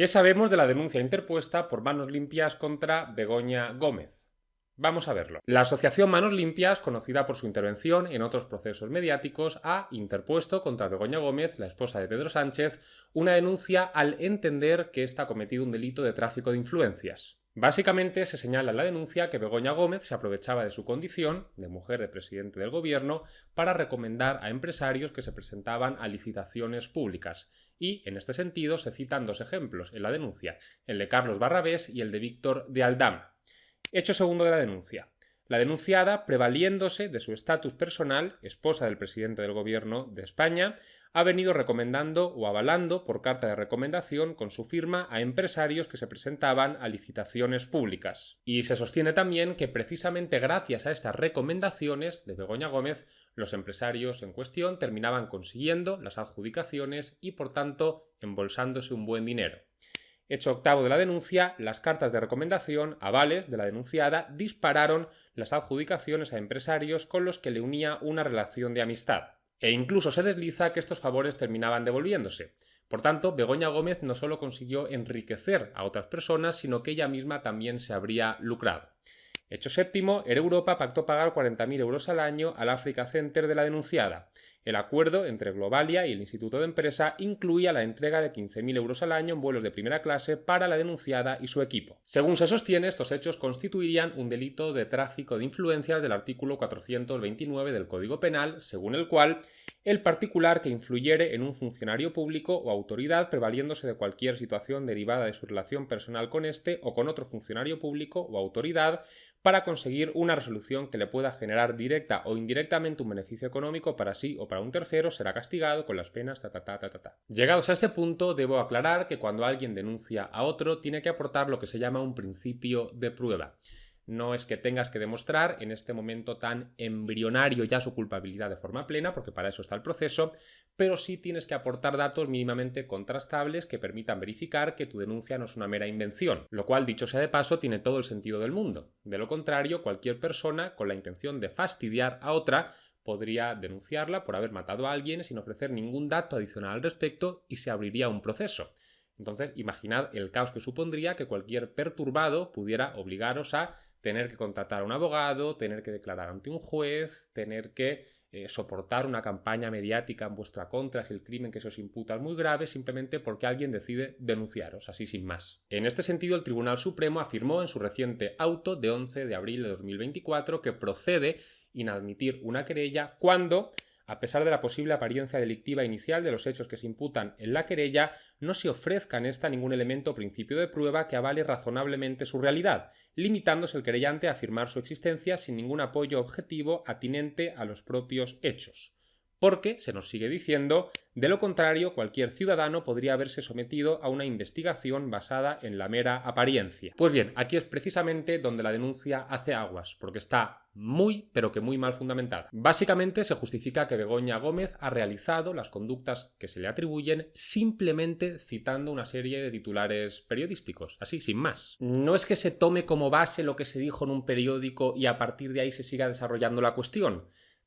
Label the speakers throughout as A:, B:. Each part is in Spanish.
A: ¿Qué sabemos de la denuncia interpuesta por Manos Limpias contra Begoña Gómez? Vamos a verlo. La asociación Manos Limpias, conocida por su intervención en otros procesos mediáticos, ha interpuesto contra Begoña Gómez, la esposa de Pedro Sánchez, una denuncia al entender que ésta ha cometido un delito de tráfico de influencias. Básicamente se señala en la denuncia que Begoña Gómez se aprovechaba de su condición de mujer de presidente del gobierno para recomendar a empresarios que se presentaban a licitaciones públicas. Y, en este sentido, se citan dos ejemplos en la denuncia, el de Carlos Barrabés y el de Víctor de Aldama. Hecho segundo de la denuncia. La denunciada, prevaliéndose de su estatus personal, esposa del presidente del gobierno de España, ha venido recomendando o avalando por carta de recomendación con su firma a empresarios que se presentaban a licitaciones públicas. Y se sostiene también que precisamente gracias a estas recomendaciones de Begoña Gómez, los empresarios en cuestión terminaban consiguiendo las adjudicaciones y por tanto embolsándose un buen dinero. Hecho octavo de la denuncia, las cartas de recomendación, avales de la denunciada, dispararon las adjudicaciones a empresarios con los que le unía una relación de amistad. E incluso se desliza que estos favores terminaban devolviéndose. Por tanto, Begoña Gómez no solo consiguió enriquecer a otras personas, sino que ella misma también se habría lucrado. Hecho séptimo, Europa pactó pagar 40.000 euros al año al Africa Center de la denunciada. El acuerdo entre Globalia y el Instituto de Empresa incluía la entrega de 15.000 euros al año en vuelos de primera clase para la denunciada y su equipo. Según se sostiene, estos hechos constituirían un delito de tráfico de influencias del artículo 429 del Código Penal, según el cual el particular que influyere en un funcionario público o autoridad prevaliéndose de cualquier situación derivada de su relación personal con éste o con otro funcionario público o autoridad para conseguir una resolución que le pueda generar directa o indirectamente un beneficio económico para sí o para un tercero, será castigado con las penas Llegados a este punto, debo aclarar que cuando alguien denuncia a otro tiene que aportar lo que se llama un principio de prueba. No es que tengas que demostrar en este momento tan embrionario ya su culpabilidad de forma plena, porque para eso está el proceso, pero sí tienes que aportar datos mínimamente contrastables que permitan verificar que tu denuncia no es una mera invención, lo cual, dicho sea de paso, tiene todo el sentido del mundo. De lo contrario, cualquier persona con la intención de fastidiar a otra podría denunciarla por haber matado a alguien sin ofrecer ningún dato adicional al respecto y se abriría un proceso. Entonces, imaginad el caos que supondría que cualquier perturbado pudiera obligaros a tener que contratar a un abogado, tener que declarar ante un juez, tener que soportar una campaña mediática en vuestra contra si el crimen que se os imputa es muy grave, simplemente porque alguien decide denunciaros, así sin más. En este sentido, el Tribunal Supremo afirmó en su reciente auto de 11 de abril de 2024 que procede inadmitir una querella cuando, a pesar de la posible apariencia delictiva inicial de los hechos que se imputan en la querella, no se ofrezca en esta ningún elemento o principio de prueba que avale razonablemente su realidad, limitándose el querellante a afirmar su existencia sin ningún apoyo objetivo atinente a los propios hechos. Porque, se nos sigue diciendo, de lo contrario, cualquier ciudadano podría haberse sometido a una investigación basada en la mera apariencia. Pues bien, aquí es precisamente donde la denuncia hace aguas, porque está muy, pero que muy mal fundamentada. Básicamente se justifica que Begoña Gómez ha realizado las conductas que se le atribuyen simplemente citando una serie de titulares periodísticos, así, sin más. No es que se tome como base lo que se dijo en un periódico y a partir de ahí se siga desarrollando la cuestión.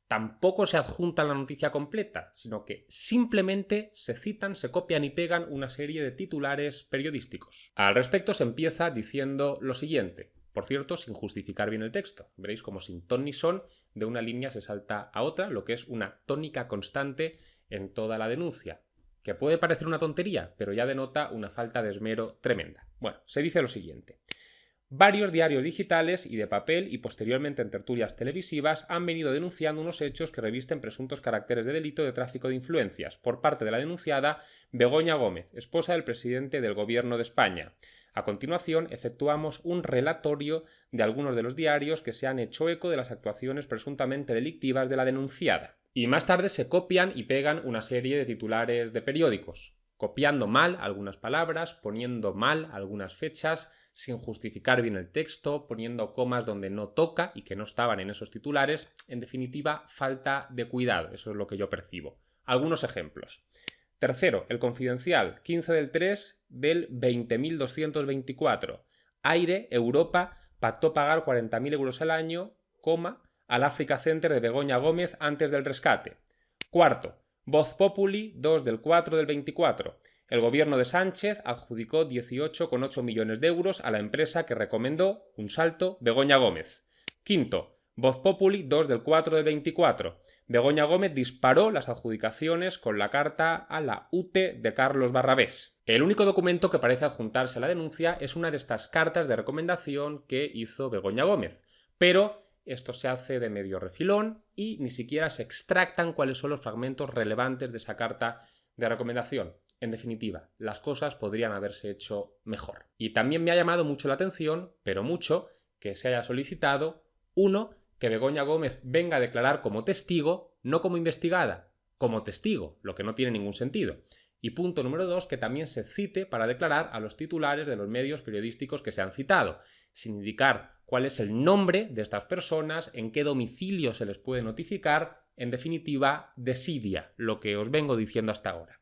A: Tampoco se adjunta la noticia completa, sino que simplemente se citan, se copian y pegan una serie de titulares periodísticos. Al respecto se empieza diciendo lo siguiente, por cierto, sin justificar bien el texto. Veréis como sin ton ni son, de una línea se salta a otra, lo que es una tónica constante en toda la denuncia, que puede parecer una tontería, pero ya denota una falta de esmero tremenda. Bueno, se dice lo siguiente. Varios diarios digitales y de papel y posteriormente en tertulias televisivas han venido denunciando unos hechos que revisten presuntos caracteres de delito de tráfico de influencias por parte de la denunciada Begoña Gómez, esposa del presidente del Gobierno de España. A continuación, efectuamos un relatorio de algunos de los diarios que se han hecho eco de las actuaciones presuntamente delictivas de la denunciada. Y más tarde se copian y pegan una serie de titulares de periódicos, copiando mal algunas palabras, poniendo mal algunas fechas, sin justificar bien el texto, poniendo comas donde no toca y que no estaban en esos titulares. En definitiva, falta de cuidado, eso es lo que yo percibo. Algunos ejemplos. Tercero, El Confidencial, 15 del 3 del 20.224. Aire, Europa, pactó pagar 40.000 euros al año, al Africa Center de Begoña Gómez antes del rescate. Cuarto, Voz Populi, 2 del 4 del 24. El gobierno de Sánchez adjudicó 18,8 millones de euros a la empresa que recomendó un salto Begoña Gómez. Quinto, Voz Populi 2 del 4 del 24. Begoña Gómez disparó las adjudicaciones con la carta a la UTE de Carlos Barrabés. El único documento que parece adjuntarse a la denuncia es una de estas cartas de recomendación que hizo Begoña Gómez, pero esto se hace de medio refilón y ni siquiera se extractan cuáles son los fragmentos relevantes de esa carta de recomendación. En definitiva, las cosas podrían haberse hecho mejor. Y también me ha llamado mucho la atención, pero mucho, que se haya solicitado, uno, que Begoña Gómez venga a declarar como testigo, no como investigada, como testigo, lo que no tiene ningún sentido. Y punto número 2, que también se cite para declarar a los titulares de los medios periodísticos que se han citado, sin indicar cuál es el nombre de estas personas, en qué domicilio se les puede notificar, en definitiva, desidia, lo que os vengo diciendo hasta ahora.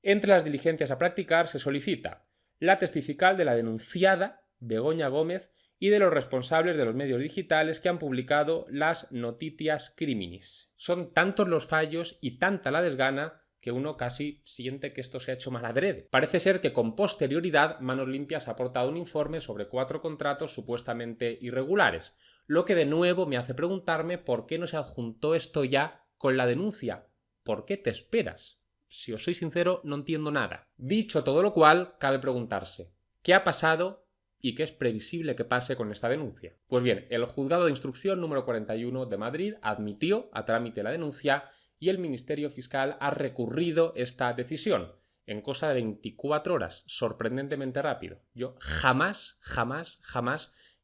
A: Entre las diligencias a practicar se solicita la testifical de la denunciada, Begoña Gómez, y de los responsables de los medios digitales que han publicado las notitias criminis. Son tantos los fallos y tanta la desgana que uno casi siente que esto se ha hecho mal adrede. Parece ser que con posterioridad Manos Limpias ha aportado un informe sobre 4 contratos supuestamente irregulares, lo que de nuevo me hace preguntarme por qué no se adjuntó esto ya con la denuncia. ¿Por qué te esperas? Si os soy sincero, no entiendo nada. Dicho todo lo cual, cabe preguntarse, ¿qué ha pasado y qué es previsible que pase con esta denuncia? Pues bien, el Juzgado de Instrucción número 41 de Madrid admitió a trámite la denuncia y el Ministerio Fiscal ha recurrido esta decisión en cosa de 24 horas, sorprendentemente rápido. Yo jamás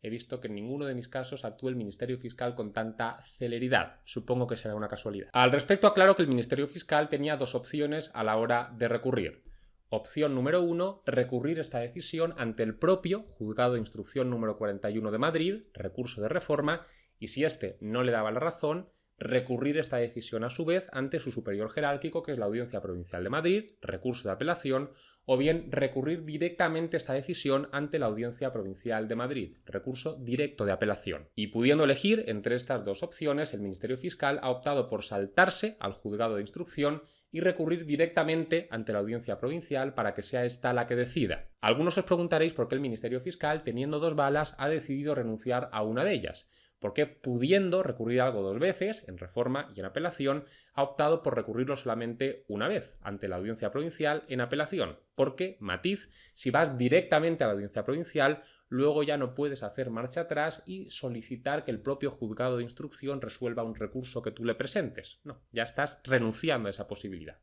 A: he visto que en ninguno de mis casos actúe el Ministerio Fiscal con tanta celeridad. Supongo que será una casualidad. Al respecto, aclaro que el Ministerio Fiscal tenía 2 opciones a la hora de recurrir. Opción número 1, recurrir esta decisión ante el propio Juzgado de Instrucción número 41 de Madrid, recurso de reforma, y si éste no le daba la razón, recurrir esta decisión a su vez ante su superior jerárquico, que es la Audiencia Provincial de Madrid, recurso de apelación, o bien recurrir directamente esta decisión ante la Audiencia Provincial de Madrid, recurso directo de apelación. Y pudiendo elegir entre estas 2 opciones, el Ministerio Fiscal ha optado por saltarse al Juzgado de Instrucción y recurrir directamente ante la Audiencia Provincial para que sea esta la que decida. Algunos os preguntaréis por qué el Ministerio Fiscal, teniendo 2 balas, ha decidido renunciar a una de ellas. ¿Por qué, pudiendo recurrir algo 2 veces, en reforma y en apelación, ha optado por recurrirlo solamente una vez, ante la Audiencia Provincial en apelación? Porque, matiz, si vas directamente a la Audiencia Provincial, luego ya no puedes hacer marcha atrás y solicitar que el propio Juzgado de Instrucción resuelva un recurso que tú le presentes. No, ya estás renunciando a esa posibilidad.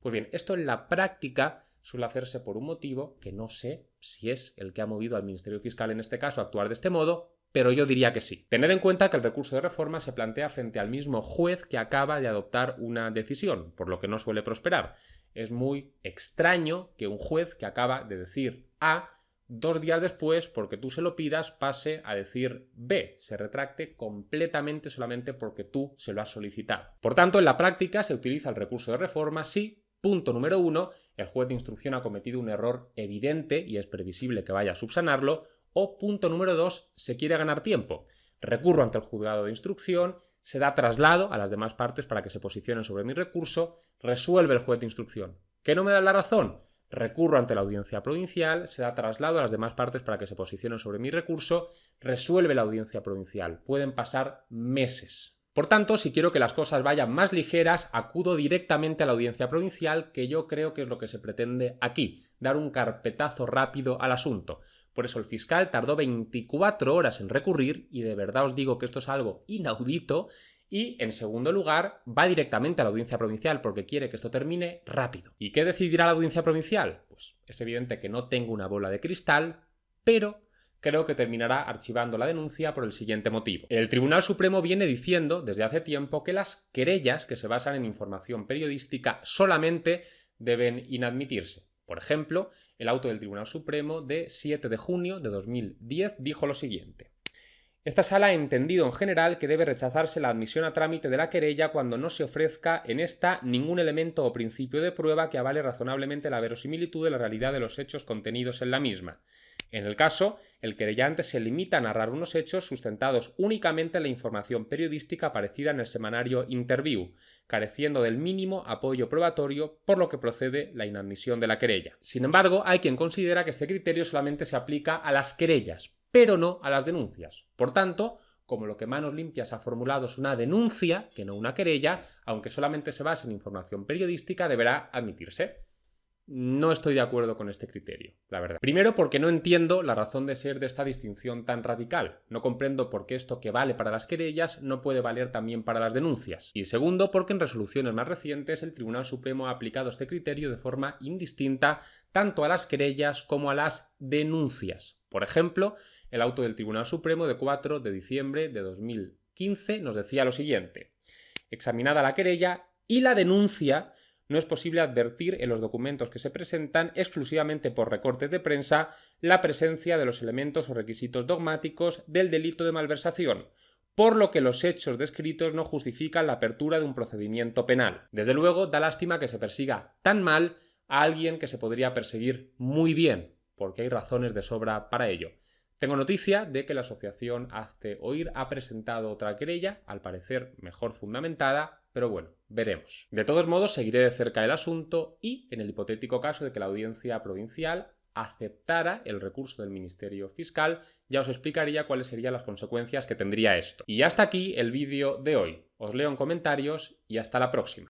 A: Pues bien, esto en la práctica suele hacerse por un motivo que no sé si es el que ha movido al Ministerio Fiscal en este caso a actuar de este modo, pero yo diría que sí. Tened en cuenta que el recurso de reforma se plantea frente al mismo juez que acaba de adoptar una decisión, por lo que no suele prosperar. Es muy extraño que un juez que acaba de decir A, 2 días después, porque tú se lo pidas, pase a decir B, se retracte completamente solamente porque tú se lo has solicitado. Por tanto, en la práctica se utiliza el recurso de reforma si, punto número 1, el juez de instrucción ha cometido un error evidente y es previsible que vaya a subsanarlo, o punto número 2, se quiere ganar tiempo. Recurro ante el juzgado de instrucción, se da traslado a las demás partes para que se posicionen sobre mi recurso, resuelve el juez de instrucción. ¿Que no me da la razón? Recurro ante la audiencia provincial, se da traslado a las demás partes para que se posicionen sobre mi recurso, resuelve la audiencia provincial. Pueden pasar meses. Por tanto, si quiero que las cosas vayan más ligeras, acudo directamente a la audiencia provincial, que yo creo que es lo que se pretende aquí, dar un carpetazo rápido al asunto. Por eso el fiscal tardó 24 horas en recurrir y de verdad os digo que esto es algo inaudito y, en segundo lugar, va directamente a la audiencia provincial porque quiere que esto termine rápido. ¿Y qué decidirá la audiencia provincial? Pues es evidente que no tengo una bola de cristal, pero creo que terminará archivando la denuncia por el siguiente motivo. El Tribunal Supremo viene diciendo desde hace tiempo que las querellas que se basan en información periodística solamente deben inadmitirse. Por ejemplo, el auto del Tribunal Supremo de 7 de junio de 2010 dijo lo siguiente. Esta sala ha entendido en general que debe rechazarse la admisión a trámite de la querella cuando no se ofrezca en esta ningún elemento o principio de prueba que avale razonablemente la verosimilitud de la realidad de los hechos contenidos en la misma. En el caso, el querellante se limita a narrar unos hechos sustentados únicamente en la información periodística aparecida en el semanario Interview, careciendo del mínimo apoyo probatorio, por lo que procede la inadmisión de la querella. Sin embargo, hay quien considera que este criterio solamente se aplica a las querellas, pero no a las denuncias. Por tanto, como lo que Manos Limpias ha formulado es una denuncia, que no una querella, aunque solamente se base en información periodística, deberá admitirse. No estoy de acuerdo con este criterio, la verdad. Primero, porque no entiendo la razón de ser de esta distinción tan radical. No comprendo por qué esto que vale para las querellas no puede valer también para las denuncias. Y segundo, porque en resoluciones más recientes el Tribunal Supremo ha aplicado este criterio de forma indistinta tanto a las querellas como a las denuncias. Por ejemplo, el auto del Tribunal Supremo de 4 de diciembre de 2015 nos decía lo siguiente: examinada la querella y la denuncia, no es posible advertir en los documentos que se presentan exclusivamente por recortes de prensa la presencia de los elementos o requisitos dogmáticos del delito de malversación, por lo que los hechos descritos no justifican la apertura de un procedimiento penal. Desde luego, da lástima que se persiga tan mal a alguien que se podría perseguir muy bien, porque hay razones de sobra para ello. Tengo noticia de que la asociación Hazte Oír ha presentado otra querella, al parecer mejor fundamentada, pero bueno, veremos. De todos modos, seguiré de cerca el asunto y, en el hipotético caso de que la audiencia provincial aceptara el recurso del Ministerio Fiscal, ya os explicaría cuáles serían las consecuencias que tendría esto. Y hasta aquí el vídeo de hoy. Os leo en comentarios y hasta la próxima.